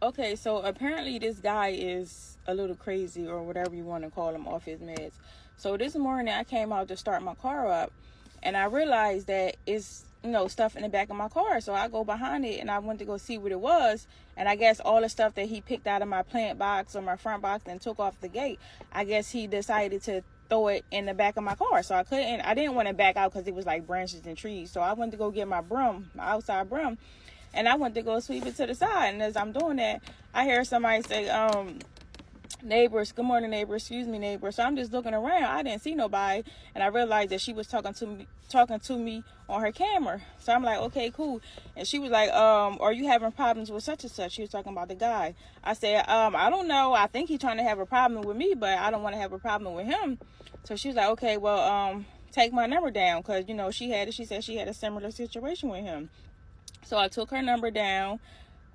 Okay, so apparently this guy is a little crazy or whatever you want to call him, off his meds. So this morning I came out to start my car up, and I realized that it's, stuff in the back of my car. So I go behind it and I went to go see what it was. And I guess all the stuff that he picked out of my plant box or my front box and took off the gate, I guess he decided to throw it in the back of my car. So I didn't want to back out because it was like branches and trees. So I went to go get my broom, my outside broom, and I went to go sweep it to the side. And as I'm doing that, I hear somebody say, neighbors, good morning, neighbor, excuse me, neighbor. So I'm just looking around. I didn't see nobody, and I realized that she was talking to me on her camera. So I'm like, okay, cool. And she was like, are you having problems with such and such? She was talking about the guy. I said, I don't know. I think he's trying to have a problem with me, but I don't want to have a problem with him. So she was like, okay, well, take my number down, because she said she had a similar situation with him. So I took her number down.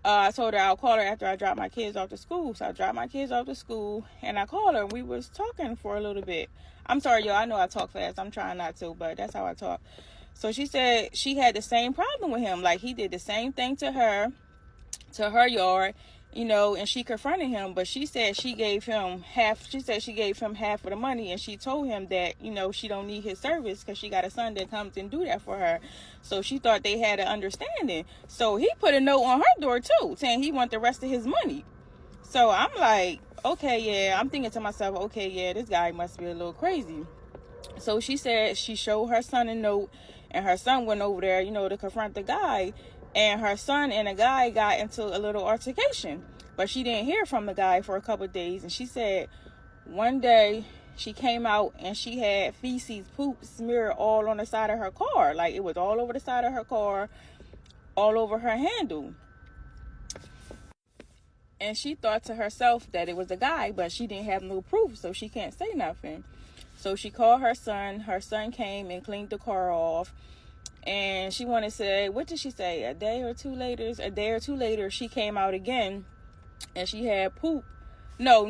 I told her I'll call her after I drop my kids off to school. So I dropped my kids off to school, and I called her, and we was talking for a little bit. I'm sorry, y'all. I know I talk fast. I'm trying not to, but that's how I talk. So she said she had the same problem with him. Like, he did the same thing to her yard, and she confronted him, but she said she gave him half. She said she gave him half of the money, and she told him that, she don't need his service because she got a son that comes and do that for her. So she thought they had an understanding. So he put a note on her door too, saying he want the rest of his money. So I'm like, okay, yeah. I'm thinking to myself, okay, yeah, this guy must be a little crazy. So she said she showed her son a note, and her son went over there, to confront the guy. And her son and the guy got into a little altercation. But she didn't hear from the guy for a couple of days. And she said one day she came out and she had feces, poop smeared all on the side of her car. Like, it was all over the side of her car, all over her handle. And she thought to herself that it was a guy, but she didn't have no proof, so she can't say nothing. So she called her son. Her son came and cleaned the car off. And she wanted to say, what did she say? A day or two later, she came out again, and she had poop. No,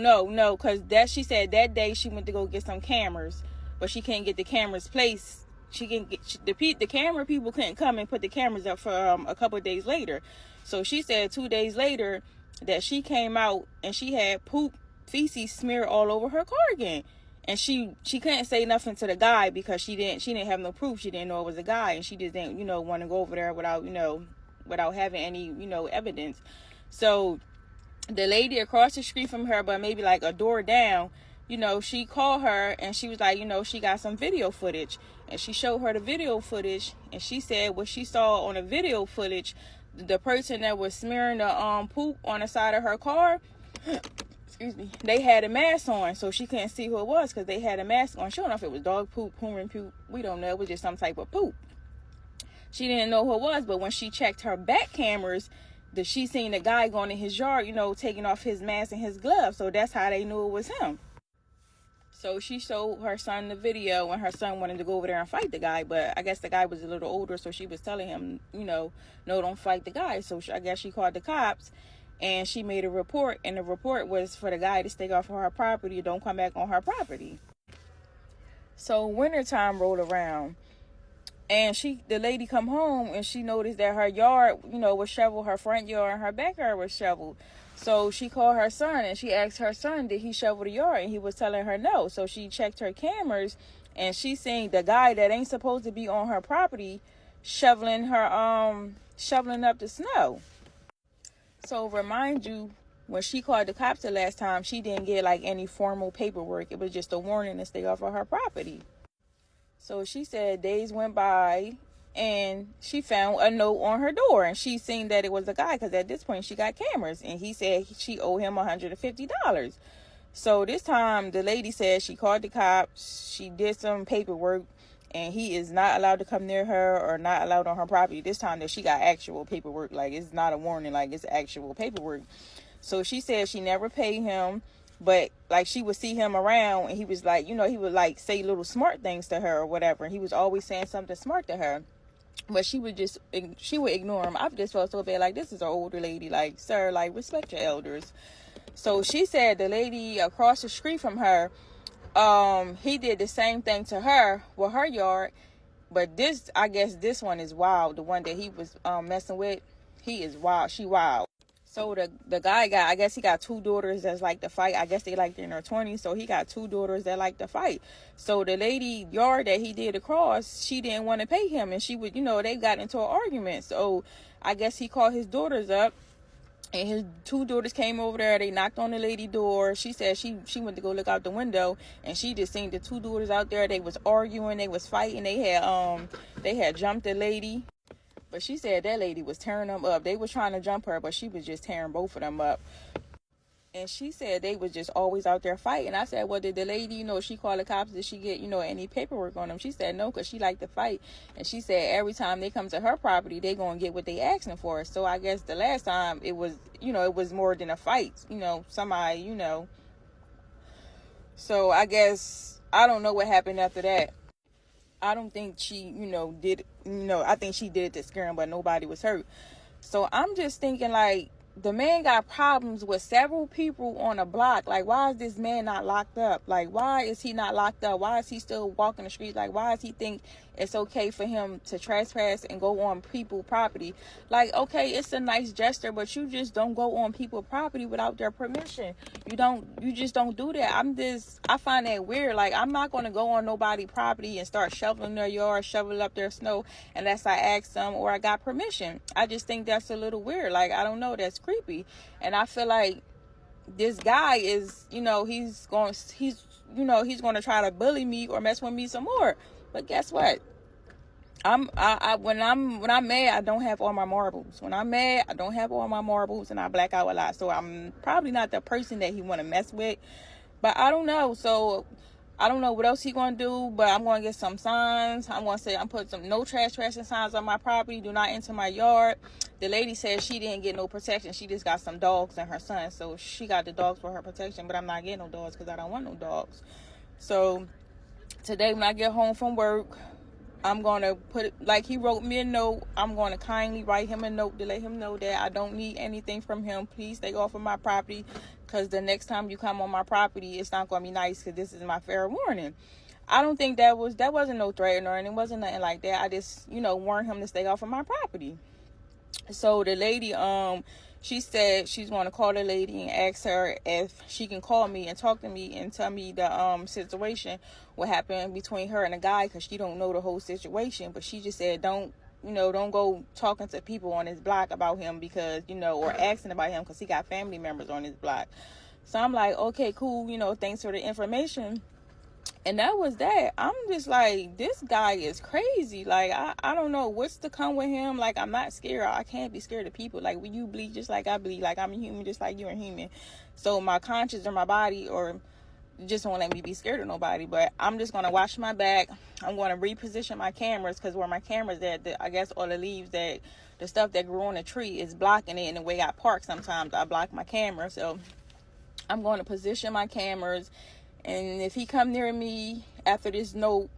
because she said that day she went to go get some cameras, but she can't get the cameras placed. She can get the camera people couldn't come and put the cameras up for a couple of days later. So she said 2 days later that she came out and she had poop, feces smeared all over her car again. And she couldn't say nothing to the guy because she didn't have no proof. She didn't know it was a guy, and she just didn't, want to go over there without having any, evidence. So the lady across the street from her, but maybe like a door down, she called her and she was like, she got some video footage, and she showed her the video footage, and she said what she saw on the video footage, the person that was smearing the poop on the side of her car, excuse me, they had a mask on, so she couldn't see who it was because they had a mask on. She don't know if it was dog poop, human poop, we don't know. It was just some type of poop. She didn't know who it was, but when she checked her back cameras, she seen the guy going in his yard, taking off his mask and his gloves. So that's how they knew it was him. So she showed her son the video, and her son wanted to go over there and fight the guy, but I guess the guy was a little older, so she was telling him, no, don't fight the guy. So I guess she called the cops, and she made a report, and the report was for the guy to stay off of her property, don't come back on her property. So wintertime rolled around, and the lady come home, and she noticed that her yard, was shoveled, her front yard and her backyard was shoveled. So she called her son, and she asked her son, did he shovel the yard? And he was telling her no. So she checked her cameras, and she seen the guy that ain't supposed to be on her property shoveling up the snow. So remind you, when she called the cops the last time, she didn't get like any formal paperwork. It was just a warning to stay off of her property. So she said days went by, and she found a note on her door, and she seen that it was a guy, because at this point she got cameras, and he said she owed him $150. So this time the lady said she called the cops, she did some paperwork, and he is not allowed to come near her or not allowed on her property. This time that she got actual paperwork, like it's not a warning, like it's actual paperwork. So she said she never paid him, but like she would see him around, and he was like, he would like say little smart things to her or whatever, and he was always saying something smart to her, but she would ignore him. I just felt so bad, like, this is an older lady, like, sir, like, respect your elders. So she said the lady across the street from her, he did the same thing to her with her yard, but I guess this one is wild. The one that he was messing with, he is wild. She wild. So the guy got, I guess he got two daughters that's like to fight. I guess they like in their 20s. So he got two daughters that like to fight. So the lady yard that he did across, she didn't want to pay him. And she would, they got into an argument. So I guess he called his daughters up. And his two daughters came over there. They knocked on the lady door. She said she went to go look out the window, and she just seen the two daughters out there. They was arguing. They was fighting. They had jumped the lady. But she said that lady was tearing them up. They was trying to jump her, but she was just tearing both of them up. And she said they was just always out there fighting. I said, well, did the lady, she called the cops? Did she get, any paperwork on them? She said no, because she liked to fight. And she said every time they come to her property, they going to get what they asking for. So I guess the last time it was, it was more than a fight. Somebody, So I guess, I don't know what happened after that. I don't think she, did, I think she did it to scare him, but nobody was hurt. So I'm just thinking, like, the man got problems with several people on a block. Like, why is this man not locked up? Like, why is he not locked up? Why is he still walking the streets? Like, why does he think it's okay for him to trespass and go on people's property? Like, okay, it's a nice gesture, but you just don't go on people's property without their permission. You just don't do that. I find that weird. Like, I'm not going to go on nobody's property and start shoveling their yard, shoveling up their snow unless I ask them or I got permission. I just think that's a little weird. Like, I don't know, that's creepy. And I feel like this guy is, he's going to try to bully me or mess with me some more. But guess what? When I'm mad, I don't have all my marbles. When I'm mad, I don't have all my marbles, and I black out a lot. So I'm probably not the person that he want to mess with. But I don't know. So I don't know what else he gonna do. But I'm gonna get some signs. I'm gonna say I'm putting some no trespassing signs on my property. Do not enter my yard. The lady said she didn't get no protection. She just got some dogs and her son. So she got the dogs for her protection. But I'm not getting no dogs because I don't want no dogs. So today when I get home from work, I'm going to put it, like he wrote me a note, I'm going to kindly write him a note to let him know that I don't need anything from him. Please stay off of my property, because the next time you come on my property, it's not going to be nice, because this is my fair warning. I don't think that wasn't no threat or anything. It wasn't nothing like that. I just, warned him to stay off of my property. So the lady, she said she's going to call the lady and ask her if she can call me and talk to me and tell me the situation, what happened between her and the guy, because she don't know the whole situation. But she just said don't go talking to people on his block about him, because, or asking about him, because he got family members on his block. So I'm like, okay, cool, thanks for the information. And that was that. I'm just like, this guy is crazy. Like, I don't know what's to come with him. Like, I'm not scared. I can't be scared of people. Like, when you bleed just like I bleed, like I'm a human just like you're a human. So my conscience or my body or just won't let me be scared of nobody. But I'm just going to watch my back. I'm going to reposition my cameras, because where my cameras at, I guess all the leaves the stuff that grew on the tree is blocking it. And the way I park sometimes, I block my camera. So I'm going to position my cameras. And if he come near me after this note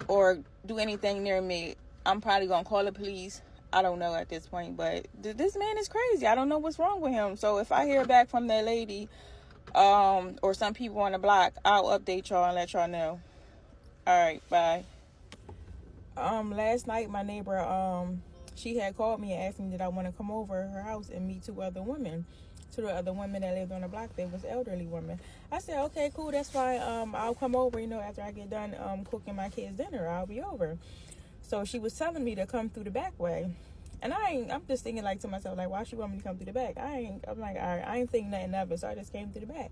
or do anything near me, I'm probably going to call the police. I don't know at this point, but this man is crazy. I don't know what's wrong with him. So if I hear back from that lady or some people on the block, I'll update y'all and let y'all know. All right, bye. Last night, my neighbor, she had called me and asked me did I want to come over her house and meet two other women that lived on the block. They was elderly women. I said, okay, cool, that's fine. I'll come over, after I get done cooking my kids dinner, I'll be over. So she was telling me to come through the back way. And I'm just thinking like to myself, like, why she want me to come through the back? I'm like, all right, I ain't thinking nothing of it. So I just came through the back.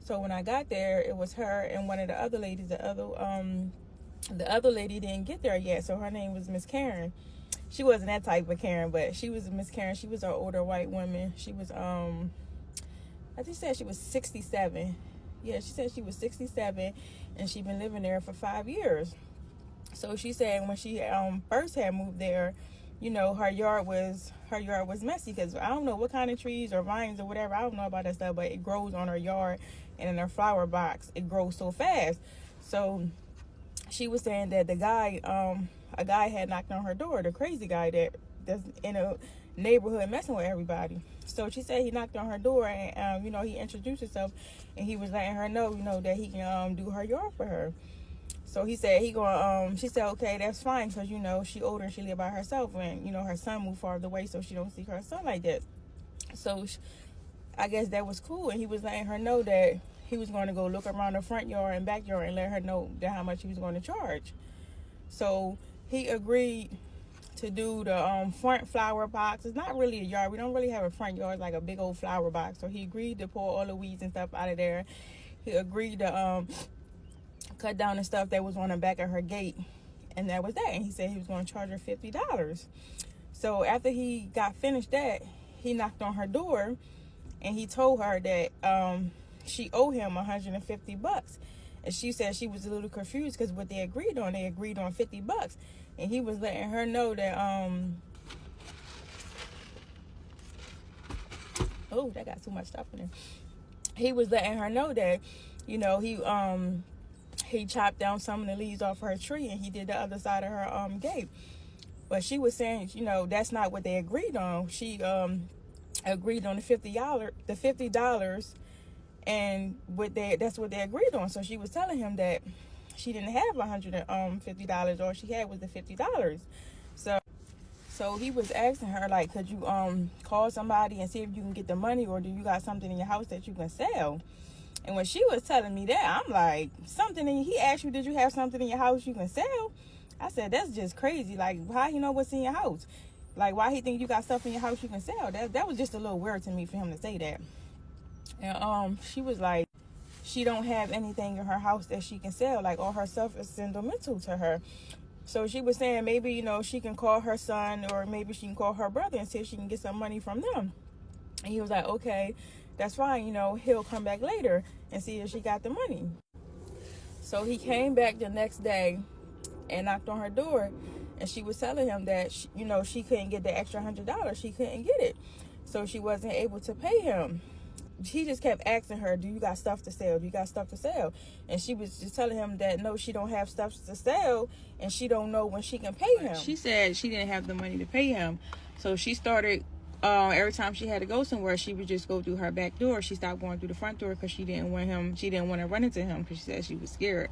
So when I got there, it was her and one of the other ladies. The other lady didn't get there yet. So her name was Miss Karen. She wasn't that type of Karen, but she was Miss Karen. She was an older white woman. She was, I think she said she was 67. Yeah, she said she was 67, and she'd been living there for 5 years. So she said when she first had moved there, her yard was messy, because I don't know what kind of trees or vines or whatever. I don't know about that stuff, but it grows on her yard, and in her flower box, it grows so fast. So she was saying that the guy, a guy had knocked on her door, the crazy guy that's in a neighborhood messing with everybody. So she said he knocked on her door, and he introduced himself, and he was letting her know, that he can do her yard for her. So he said she said, okay, that's fine, because she older and she live by herself, and her son moved far away, so she don't see her son like that. So I guess that was cool, and he was letting her know that he was going to go look around the front yard and backyard and let her know that how much he was going to charge. So he agreed to do the front flower box. It's not really a yard. We don't really have a front yard, like a big old flower box. So he agreed to pull all the weeds and stuff out of there. He agreed to cut down the stuff that was on the back of her gate, and that was that. And he said he was going to charge her $50. So after he got finished that, he knocked on her door, and he told her that she owed him $150. And she said she was a little confused because what they agreed on $50. And he was letting her know that oh, that got too much stuff in there. He was letting her know that, you know, he chopped down some of the leaves off her tree, and he did the other side of her gate. But she was saying, you know, that's not what they agreed on. She agreed on the $50, and that's what they agreed on. So she was telling him that she didn't have $150. All she had was the $50. So he was asking her, like, could you call somebody and see if you can get the money, or do you got something in your house that you can sell? And when she was telling me that, I'm like, he asked you, did you have something in your house you can sell? I said, that's just crazy. Like, how you know what's in your house? Like, why he think you got stuff in your house you can sell? That was just a little weird to me for him to say that. And she was like, she don't have anything in her house that she can sell. Like, all her stuff is sentimental to her. So she was saying maybe, you know, she can call her son, or maybe she can call her brother and see if she can get some money from them. And he was like, okay, that's fine. You know, he'll come back later and see if she got the money. So he came back the next day and knocked on her door, and she was telling him that, you know, she couldn't get the extra $100. She couldn't get it. So she wasn't able to pay him. He just kept asking her, do you got stuff to sell? Do you got stuff to sell? And she was just telling him that, no, she don't have stuff to sell, and she don't know when she can pay him. She said she didn't have the money to pay him. So she started, every time she had to go somewhere, she would just go through her back door. She stopped going through the front door because she didn't want to run into him, because she said she was scared.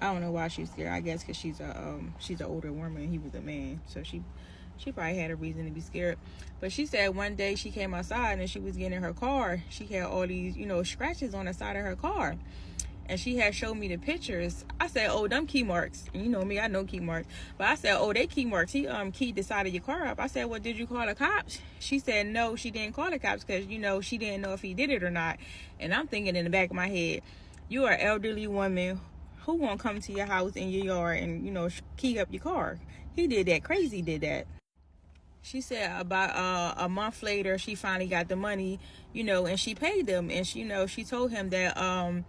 I don't know why she was scared. I guess because she's an older woman and he was a man. So she probably had a reason to be scared. But she said one day she came outside and she was getting in her car. She had all these, you know, scratches on the side of her car. And she had showed me the pictures. I said, oh, them key marks. And you know me, I know key marks. But I said, oh, they key marks. He keyed the side of your car up. I said, well, did you call the cops? She said, no, she didn't call the cops because, you know, she didn't know if he did it or not. And I'm thinking in the back of my head, you are an elderly woman. Who gonna come to your house in your yard and, you know, key up your car? He did that. Crazy did that. She said about a month later, she finally got the money, you know, and she paid them. And she, you know, she told him that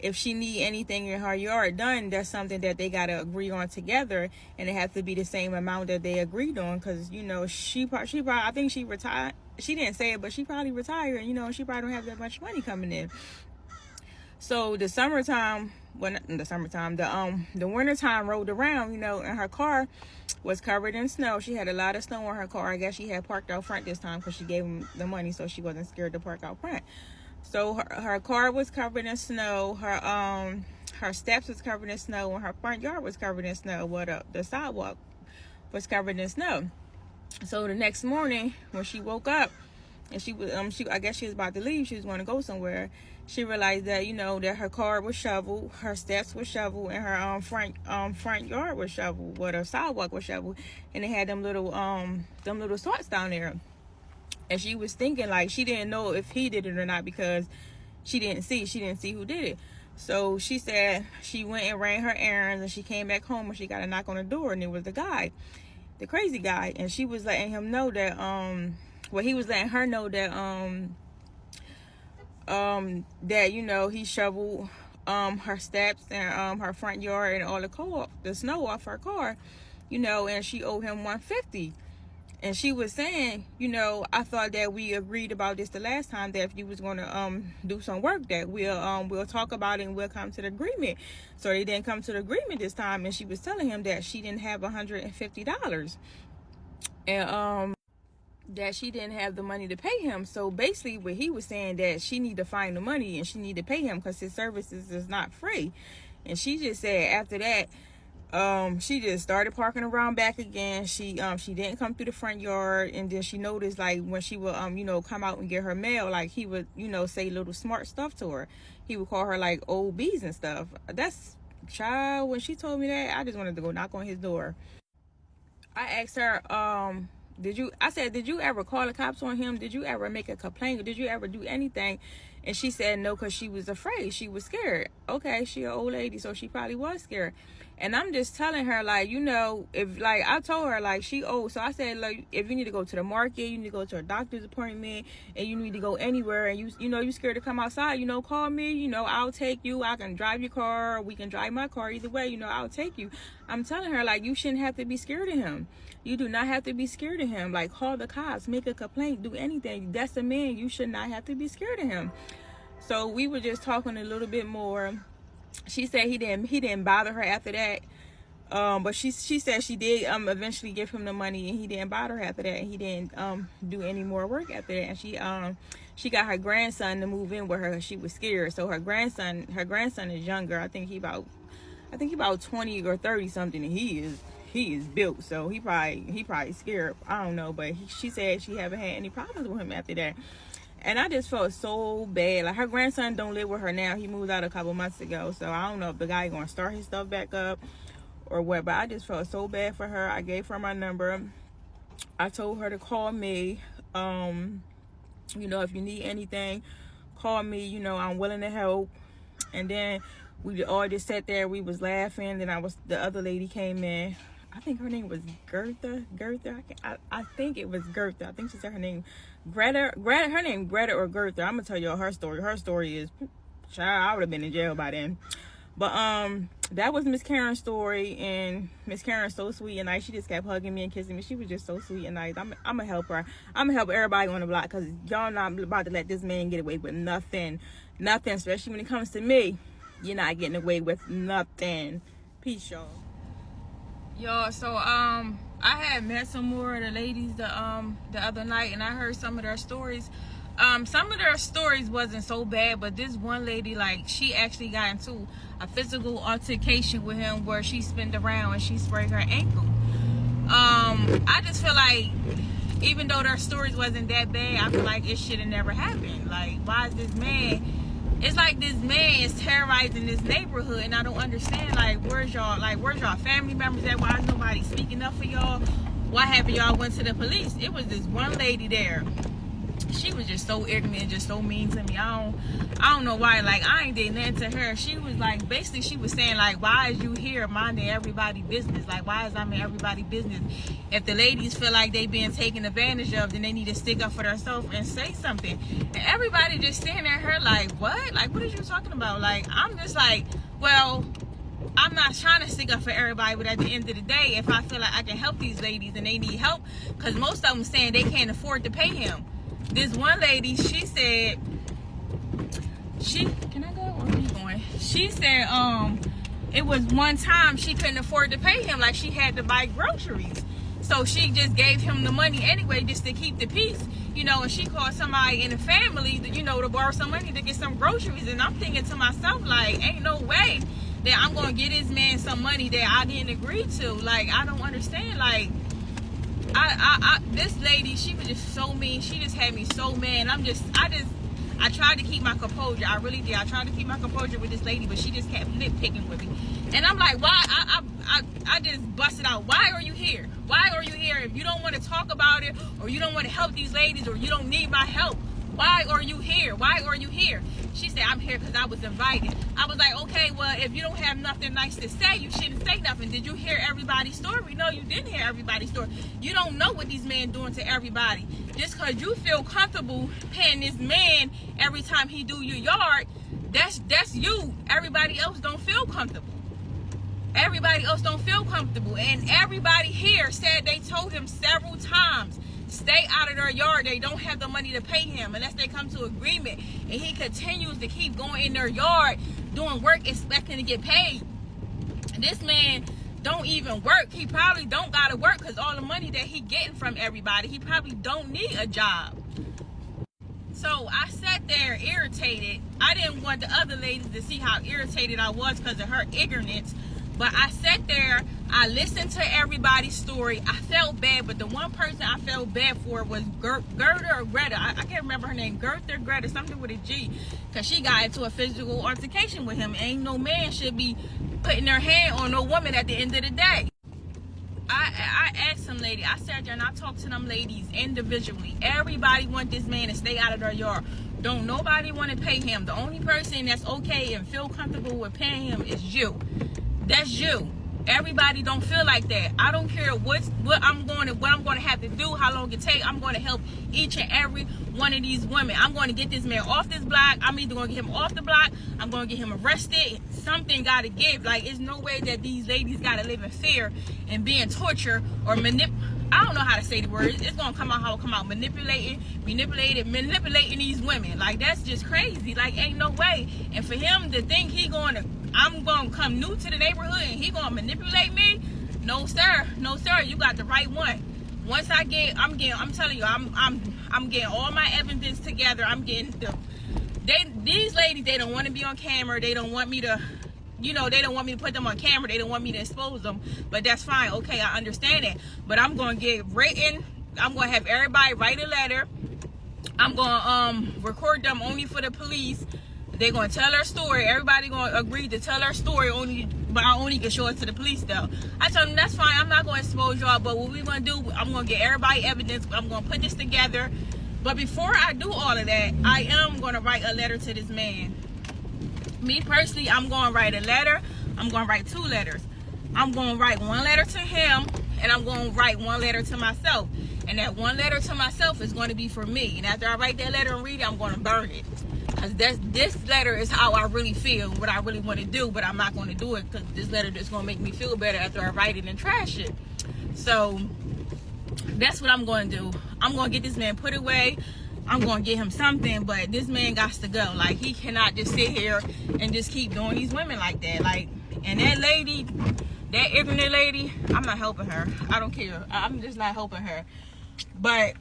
if she need anything in her yard done, that's something that they gotta agree on together, and it has to be the same amount that they agreed on. Cause you know, she probably, I think she retired. She didn't say it, but she probably retired. You know, she probably don't have that much money coming in. So the wintertime rolled around, you know, and her car was covered in snow. She had a lot of snow on her car. I guess she had parked out front this time because she gave him the money, so she wasn't scared to park out front. So her car was covered in snow. Her steps was covered in snow, and her front yard was covered in snow. The sidewalk was covered in snow. So the next morning when she woke up, and I guess she was about to leave. She was going to go somewhere. She realized that, you know, that her car was shoveled, her steps were shoveled, and her front yard was shoveled, her sidewalk was shoveled, and they had them little sorts down there. And she was thinking, like, she didn't know if he did it or not because she didn't see who did it. So she said she went and ran her errands, and she came back home and she got a knock on the door, and it was the crazy guy. And she was letting him know that he was letting her know that that, you know, he shoveled her steps and her front yard and all the snow off her car, you know, and she owed him $150. And she was saying, you know, I thought that we agreed about this the last time, that if you was going to do some work, that we'll talk about it and we'll come to the agreement. So they didn't come to the agreement this time, and she was telling him that she didn't have $150, and that she didn't have the money to pay him. So basically what he was saying, that she need to find the money and she need to pay him because his services is not free. And she just said after that, She just started parking around back again. She didn't come through the front yard, and then she noticed, like, when she would come out and get her mail, like, he would say little smart stuff to her. He would call her like old bees and stuff. That's child. When she told me that, I just wanted to go knock on his door. I asked her, did you ever call the cops on him? Did you ever make a complaint? Or did you ever do anything? And she said no, because she was afraid. She was scared. Okay, she an old lady, so she probably was scared. And I'm just telling her, like, if, like, I told her, like, she old. So I said, like, if you need to go to the market, you need to go to a doctor's appointment, and you need to go anywhere, and you scared to come outside, call me, I'll take you. I can drive your car, or we can drive my car. Either way, I'll take you. I'm telling her, like, you shouldn't have to be scared of him. You do not have to be scared of him. Like, call the cops, make a complaint, do anything. That's a man. You should not have to be scared of him. So we were just talking a little bit more. She said he didn't bother her after that. But she said she did eventually give him the money, and he didn't bother her after that. He didn't do any more work after that. And she got her grandson to move in with her because she was scared. So her grandson is younger. I think he about 20 or 30 something, and he is built, so he probably scared. I don't know, but she said she haven't had any problems with him after that. And I just felt so bad. Like, her grandson don't live with her now. He moved out a couple months ago, so I don't know if the guy gonna start his stuff back up or what, but I just felt so bad for her. I gave her my number. I told her to call me. If you need anything, call me. I'm willing to help. And then we all just sat there. We was laughing. Then the other lady came in. I think her name was Gertha. I think it was Gertha. I think she said her name Greta. Her name Greta or Gertha. I'm gonna tell y'all her story. Her story is, child, I would have been in jail by then. But that was Miss Karen's story, and Miss Karen's so sweet and nice. She just kept hugging me and kissing me. She was just so sweet and nice. I'm gonna help her. I'm gonna help everybody on the block, because y'all not about to let this man get away with nothing, especially when it comes to me. You're not getting away with nothing. Peace, y'all. Y'all, so I had met some more of the ladies the other night, and I heard some of their stories. Some of their stories wasn't so bad, but this one lady, like, she actually got into a physical altercation with him where she spun around and she sprained her ankle. I just feel like, even though their stories wasn't that bad, I feel like it should have never happened. Like, why is this man? It's like this man is terrorizing this neighborhood, and I don't understand. Like, where's y'all family members at? Why is nobody speaking up for y'all? Why haven't y'all went to the police? It was this one lady there. She was just so ignorant and just so mean to me. I don't know why. Like, I ain't did nothing to her. She was like, basically she was saying, like, why is you here minding everybody's business? Like, why is I'm in everybody's business? If the ladies feel like they being taken advantage of, then they need to stick up for themselves and say something. And everybody just staring at her like, what? Like, what are you talking about? Like, I'm just like, well, I'm not trying to stick up for everybody, but at the end of the day, if I feel like I can help these ladies and they need help, because most of them saying they can't afford to pay him. This one lady, she said, can I go or are you going? She said, it was one time she couldn't afford to pay him, like she had to buy groceries. So she just gave him the money anyway, just to keep the peace, and she called somebody in the family, to borrow some money to get some groceries. And I'm thinking to myself, like, ain't no way that I'm going to get this man some money that I didn't agree to. Like, I don't understand. Like, this lady, she was just so mean. She just had me so mad. I tried to keep my composure. I really did. I tried to keep my composure with this lady, but she just kept nitpicking with me. And I'm like, why? I just busted out. Why are you here? Why are you here? If you don't want to talk about it, or you don't want to help these ladies, or you don't need my help, why are you here? Why are you here? She said, I'm here because I was invited. I was like, okay, well, if you don't have nothing nice to say, you shouldn't say nothing. Did you hear everybody's story? No, you didn't hear everybody's story. You don't know what these men doing to everybody. Just because you feel comfortable paying this man every time he do your yard, that's you. Everybody else don't feel comfortable. Everybody else don't feel comfortable. And everybody here said they told him several times, stay out of their yard. They don't have the money to pay him unless they come to agreement. And he continues to keep going in their yard, doing work, expecting to get paid. And this man don't even work. He probably don't gotta work, because all the money that he getting from everybody, he probably don't need a job. So I sat there irritated. I didn't want the other ladies to see how irritated I was because of her ignorance. But I sat there, I listened to everybody's story. I felt bad, but the one person I felt bad for was Gerda or Greta. I can't remember her name. Gertha or Greta, something with a G. Because she got into a physical altercation with him. Ain't no man should be putting their hand on no woman at the end of the day. I asked some lady, I sat there and I talked to them ladies individually. Everybody want this man to stay out of their yard. Don't nobody want to pay him. The only person that's okay and feel comfortable with paying him is you. That's you. Everybody don't feel like that. I don't care what I'm going to have to do, how long it take. I'm going to help each and every one of these women. I'm going to get this man off this block. I'm either going to get him off the block. I'm going to get him arrested. Something got to give. Like, it's no way that these ladies got to live in fear and being tortured or I don't know how to say the word. It's going to come out how it come out. Manipulating these women. Like, that's just crazy. Like, ain't no way. And for him to think I'm going to come new to the neighborhood and he going to manipulate me? No, sir. No, sir. You got the right one. Once I'm telling you, I'm getting all my evidence together. I'm getting these ladies, they don't want to be on camera. They don't want me to, they don't want me to put them on camera. They don't want me to expose them. But that's fine. Okay, I understand it. But I'm going to get written. I'm going to have everybody write a letter. I'm going to record them only for the police. They're going to tell their story. Everybody going to agree to tell their story, but I only can show it to the police, though. I told them, that's fine. I'm not going to expose y'all, but what we're going to do, I'm going to get everybody evidence. I'm going to put this together. But before I do all of that, I am going to write a letter to this man. Me, personally, I'm going to write a letter. I'm going to write 2 letters. I'm going to write 1 letter to him, and I'm going to write 1 letter to myself. And that 1 letter to myself is going to be for me. And after I write that letter and read it, I'm going to burn it. Because this letter is how I really feel, what I really want to do, but I'm not going to do it because this letter is going to make me feel better after I write it and trash it. So that's what I'm going to do. I'm going to get this man put away. I'm going to get him something, but this man got to go. Like, he cannot just sit here and just keep doing these women like that. Like, and that lady, that ignorant lady, I'm not helping her. I don't care. I'm just not helping her. But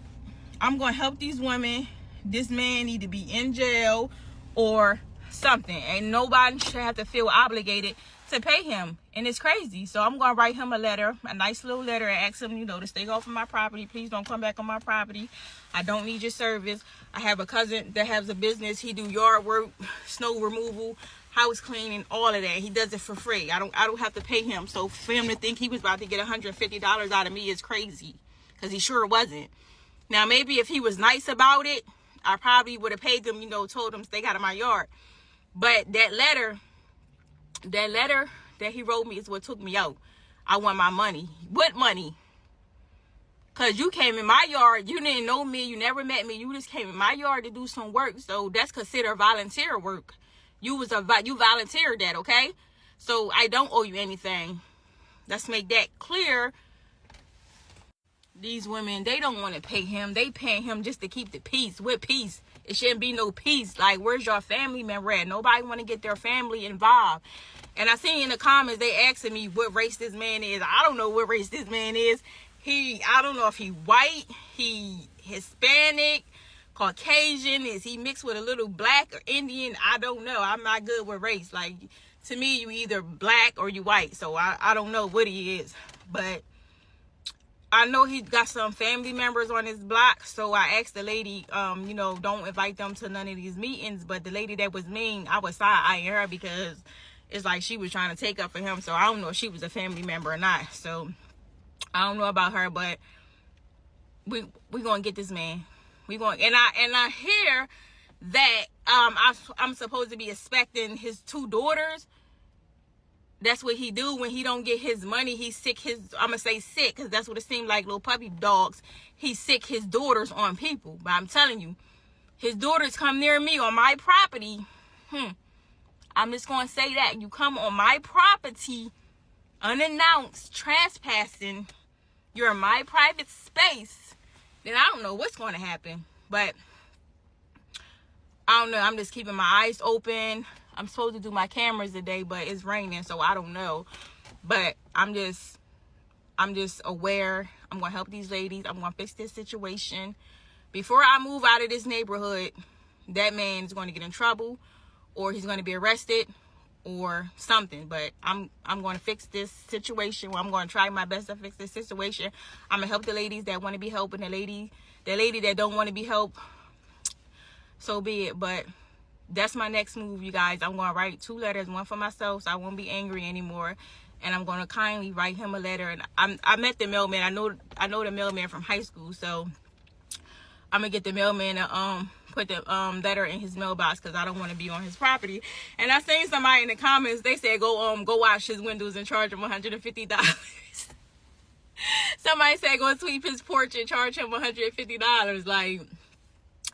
I'm going to help these women. This man need to be in jail or something. And nobody should have to feel obligated to pay him. And it's crazy. So I'm going to write him a letter, a nice little letter, and ask him, to stay off of my property. Please don't come back on my property. I don't need your service. I have a cousin that has a business. He do yard work, snow removal, house cleaning, all of that. He does it for free. I don't have to pay him. So for him to think he was about to get $150 out of me is crazy. Because he sure wasn't. Now, maybe if he was nice about it, I probably would have paid them, told them stay out of my yard. But that letter that he wrote me is what took me out. I want my money. What money? Because you came in my yard. You didn't know me. You never met me. You just came in my yard to do some work. So that's considered volunteer work. You volunteered that, okay? So I don't owe you anything. Let's make that clear. These women, they don't want to pay him. They paying him just to keep the peace. What peace? It shouldn't be no peace. Like, where's your family member at? Nobody want to get their family involved. And I seen in the comments, they asking me what race this man is. I don't know what race this man is. I don't know if he white, he Hispanic, Caucasian. Is he mixed with a little black or Indian? I don't know. I'm not good with race. Like, to me, you either black or you white. So I don't know what he is. But I know he got some family members on his block, so I asked the lady, don't invite them to none of these meetings. But the lady that was mean, I was side-eyeing her because it's like she was trying to take up for him. So I don't know if she was a family member or not. So I don't know about her, but we gonna get this man. And I hear that I'm supposed to be expecting his 2 daughters. That's what he do when he don't get his money. He sick I'm going to say sick because that's what it seemed like, little puppy dogs. He sick his daughters on people. But I'm telling you, his daughters come near me on my property. I'm just going to say that. You come on my property unannounced, trespassing. You're in my private space. Then I don't know what's going to happen. But I don't know. I'm just keeping my eyes open. I'm supposed to do my cameras today, but it's raining, so I don't know. But I'm just aware. I'm going to help these ladies. I'm going to fix this situation. Before I move out of this neighborhood, that man is going to get in trouble, or he's going to be arrested, or something. But I'm going to fix this situation. I'm going to try my best to fix this situation. I'm going to help the ladies that want to be helped, and the lady that don't want to be helped, so be it. But that's my next move, you guys. I'm going to write 2 letters, one for myself so I won't be angry anymore, and I'm going to kindly write him a letter. And I met the mailman. I know the mailman from high school, so I'm gonna get the mailman to put the letter in his mailbox, because I don't want to be on his property. And I seen somebody in the comments, they said go wash his windows and charge him $150. Somebody said go sweep his porch and charge him $150. Like,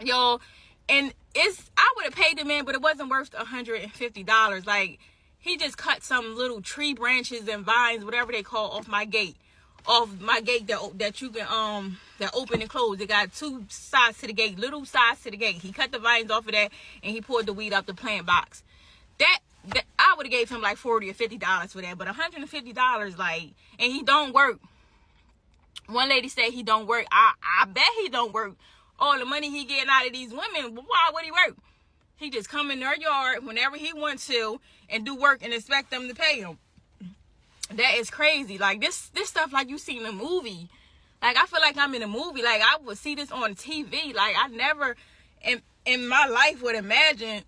yo, and I would have paid the man, but it wasn't worth $150. Like, he just cut some little tree branches and vines, whatever they call, off my gate that you can that open and close. It got 2 sides to the gate, little sides to the gate. He cut the vines off of that, and he poured the weed out the plant box. That I would have gave him like $40 or $50 for that, but $150, like, and he don't work. One lady said he don't work. I bet he don't work. All the money he getting out of these women, why would he work? He just come in their yard whenever he wants to and do work and expect them to pay him. That is crazy. Like, this stuff like you see in a movie. Like, I feel like I'm in a movie. Like, I would see this on TV. Like, I never in my life would imagine,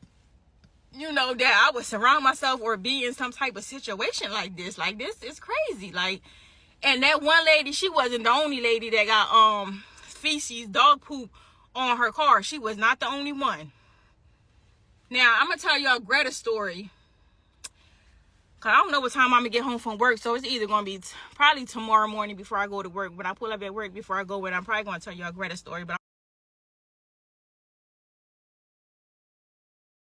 you know, that I would surround myself or be in some type of situation like this. Like, this is crazy. Like, and that one lady, she wasn't the only lady that got feces, dog poop on her car. She was not the only one. Now, I'm gonna tell y'all Greta's story. Cause I don't know what time I'm gonna get home from work, so it's either gonna be probably tomorrow morning before I go to work. When I pull up at work before I go in, I'm probably gonna tell y'all Greta's story. But